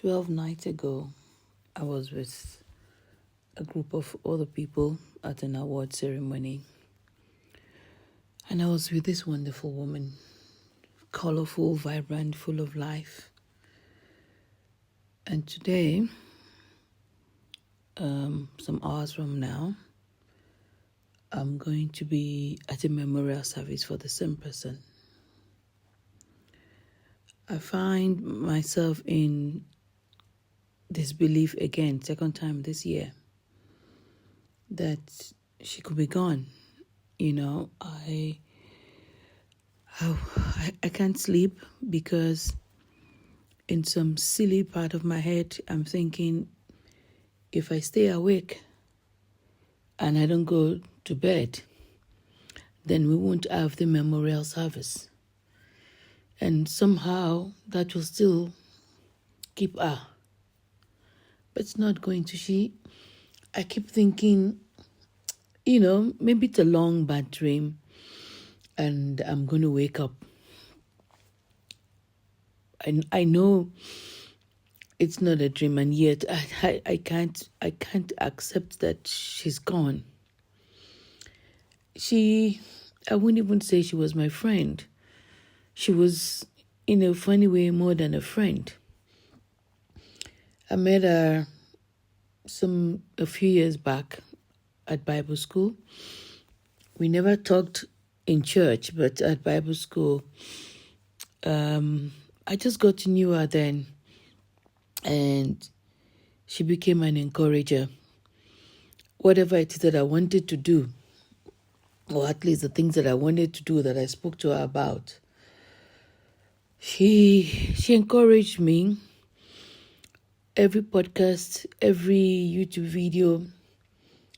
12 nights ago, I was with a group of other people at an award ceremony. And I was with this wonderful woman, colorful, vibrant, full of life. And today, some hours from now, I'm going to be at a memorial service for the same person. I find myself in disbelief again, second time this year, that she could be gone. I can't sleep because in some silly part of my head, I'm thinking, if I stay awake and I don't go to bed, then we won't have the memorial service. And somehow that will still keep her. But it's not going to. I keep thinking, maybe it's a long, bad dream and I'm going to wake up. I know it's not a dream, and yet I can't accept that she's gone. I wouldn't even say she was my friend. She was, in a funny way, more than a friend. I met her a few years back at Bible school. We never talked in church, but at Bible school, I just got to know her then, and she became an encourager. Whatever it is that I wanted to do, or at least the things that I wanted to do that I spoke to her about, she encouraged me. Every podcast, every YouTube video,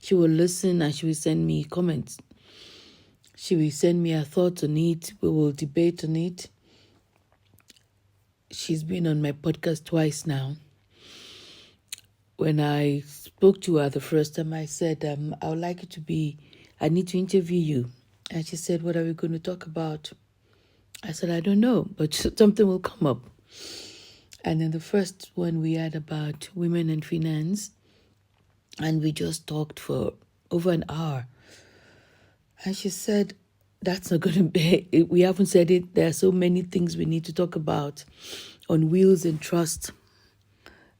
she will listen and she will send me comments. She will send me her thoughts on it. We will debate on it. She's been on my podcast twice now. When I spoke to her the first time, I said, I would like I need to interview you. And she said, what are we going to talk about? I said, I don't know, but something will come up. And then the first one we had about women and finance, and we just talked for over an hour. And she said, that's not going to be, we haven't said it. There are so many things we need to talk about on wills and trust.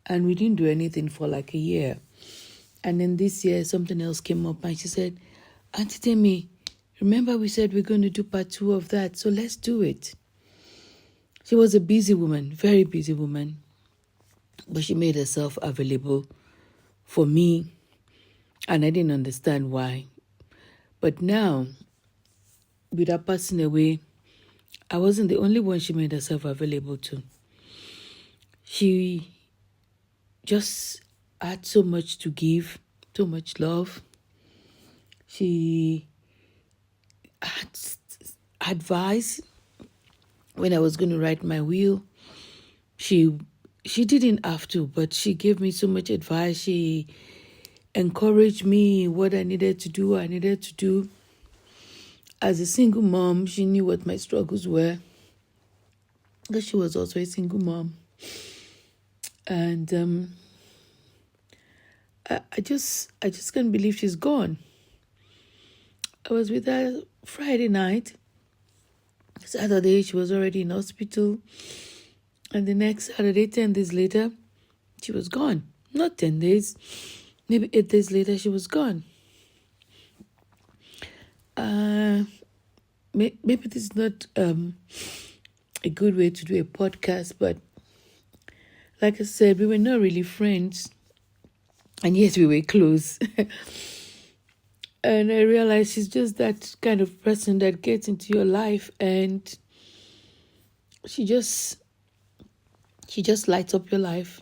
And we didn't do anything for like a year. And then this year, something else came up, and she said, Auntie Temi, remember we said we're going to do part 2 of that, so let's do it. She was a busy woman, very busy woman, but she made herself available for me, and I didn't understand why. But now, with her passing away, I wasn't the only one she made herself available to. She just had so much to give, so much love. She had advice. When I was going to write my will, she didn't have to, but she gave me so much advice. She encouraged me what I needed to do. As a single mom, she knew what my struggles were, because she was also a single mom. And I just can't believe she's gone. I was with her Friday night. Saturday, she was already in hospital. And the next Saturday, 10 days later, she was gone. Not 10 days, maybe 8 days later, she was gone. Maybe this is not a good way to do a podcast, but like I said, we were not really friends, and yet we were close. And I realized she's just that kind of person that gets into your life, and she just lights up your life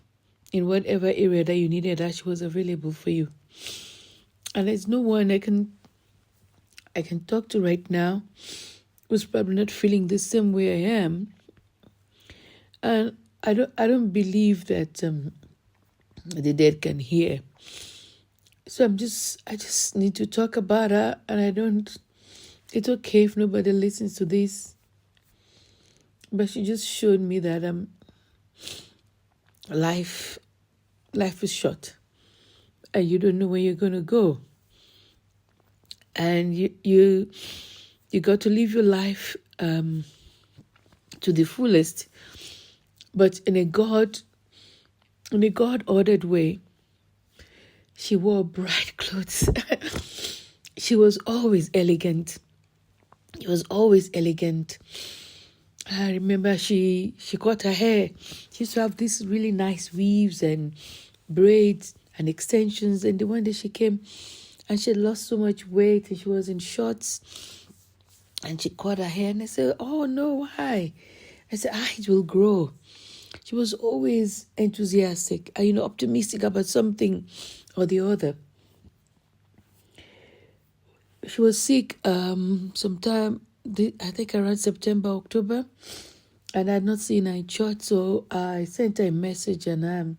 in whatever area that you needed that she was available for you. And there's no one I can talk to right now who's probably not feeling the same way I am. And I don't believe that the dead can hear. So I just need to talk about her, and it's okay if nobody listens to this. But she just showed me that life is short, and you don't know where you're going to go. And you got to live your life to the fullest, but in a God ordered way. She wore bright clothes. She was always elegant. She was always elegant. I remember she cut her hair. She used to have these really nice weaves and braids and extensions. And the one day she came and she had lost so much weight and she was in shorts and she cut her hair. And I said, oh no, why? I said, it will grow. She was always enthusiastic, optimistic about something or the other. She was sick sometime, I think around September, October, and I had not seen her in church, so I sent her a message, and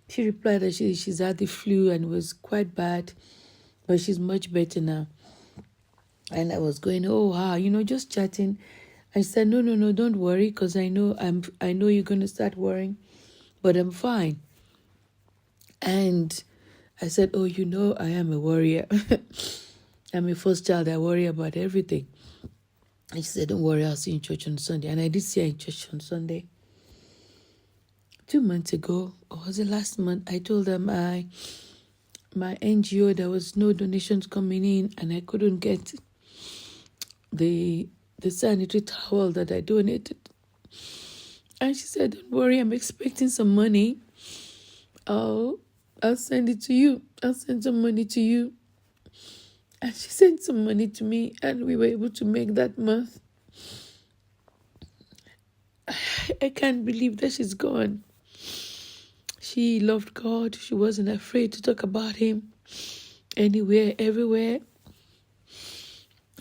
she replied that she's had the flu and it was quite bad, but she's much better now. And I was going, oh wow, just chatting. I said, no, don't worry, because I know you're going to start worrying, but I'm fine. And I said, oh, I am a warrior. I'm a first child. I worry about everything. And she said, don't worry, I'll see you in church on Sunday. And I did see her in church on Sunday. 2 months ago, or was it last month, I told her my NGO, there was no donations coming in, and I couldn't get the sanitary towel that I donated. And she said, don't worry, I'm expecting some money. I'll send it to you. I'll send some money to you. And she sent some money to me, and we were able to make that month. I can't believe that she's gone. She loved God. She wasn't afraid to talk about Him anywhere, everywhere.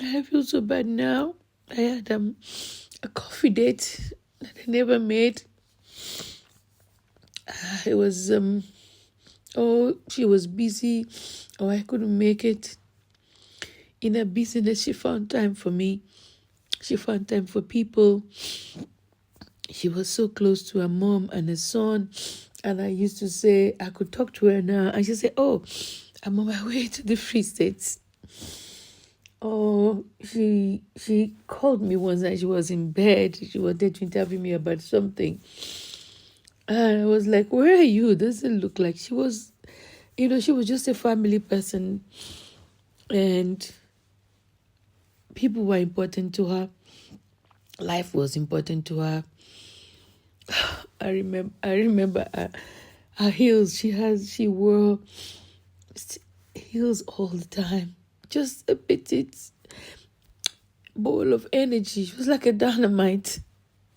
I feel so bad now. I had a coffee date that I never made. It was, she was busy, or I couldn't make it. In her business, she found time for me. She found time for people. She was so close to her mom and her son. And I used to say, I could talk to her now. And she said, oh, I'm on my way to the Free States. Oh, she called me once and she was in bed. She wanted to interview me about something. And I was like, where are you? Doesn't look like she was, she was just a family person. And people were important to her. Life was important to her. I remember her heels. She wore heels all the time. Just a petite ball of energy. She was like a dynamite.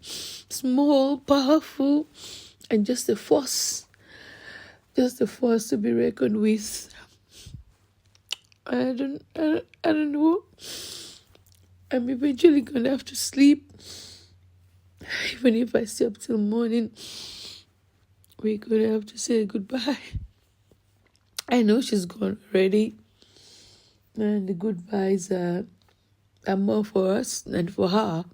Small, powerful, and just a force. Just a force to be reckoned with. I don't know. I'm eventually going to have to sleep. Even if I stay up till morning, we're going to have to say goodbye. I know she's gone already. And the goodbyes are more for us than for her.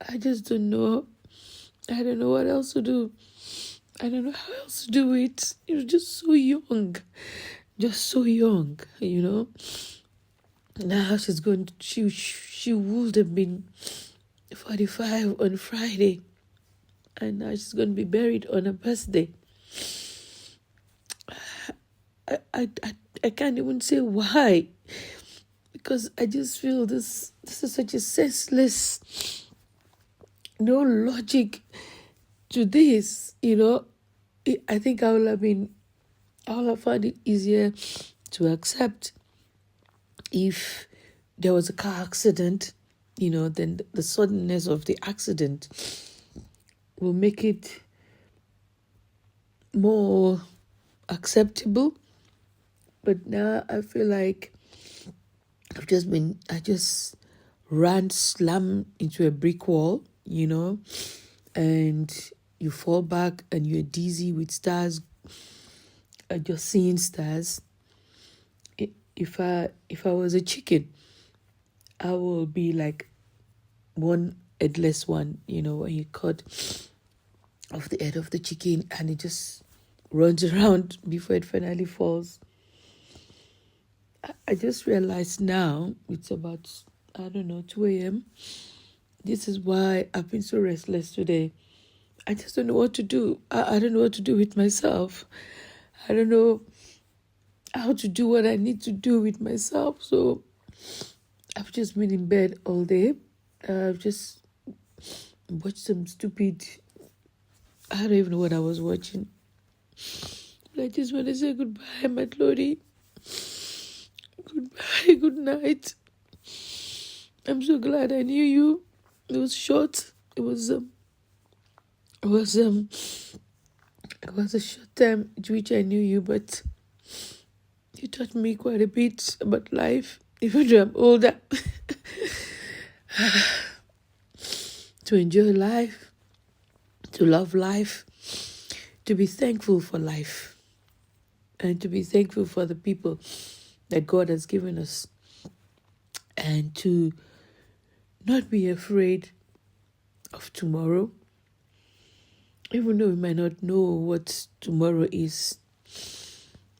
I just don't know. I don't know what else to do. I don't know how else to do it. You're just so young. Just so young, Now she's going to, she would have been 45 on Friday. And now she's going to be buried on her birthday. I can't even say why. Because I just feel this is such a senseless, no logic to this, I think I would have found it easier to accept if there was a car accident, then the suddenness of the accident will make it more acceptable. But now I feel like I just ran slam into a brick wall, and you fall back and you're dizzy with stars, just seeing stars. If I was a chicken, I will be like one headless one, when you cut of the head of the chicken, and it just runs around before it finally falls. I just realized now it's about, 2 a.m. This is why I've been so restless today. I just don't know what to do. I don't know what to do with myself. I don't know how to do what I need to do with myself. So I've just been in bed all day. I've just watched some stupid, I don't even know what I was watching. But I just want to say goodbye, Mathlodi. Goodbye, good night. I'm so glad I knew you. It was short. It was a short time to which I knew you, but you taught me quite a bit about life, even though I'm older. To enjoy life, to love life, to be thankful for life, and to be thankful for the people that God has given us, and to not be afraid of tomorrow, even though we might not know what tomorrow is,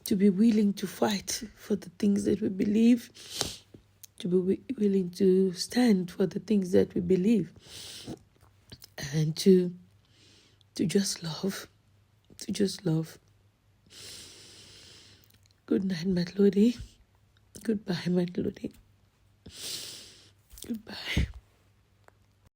to be willing to fight for the things that we believe, to be willing to stand for the things that we believe, and to just love, Good night, Mathlodi. Goodbye, Mathlodi. Goodbye.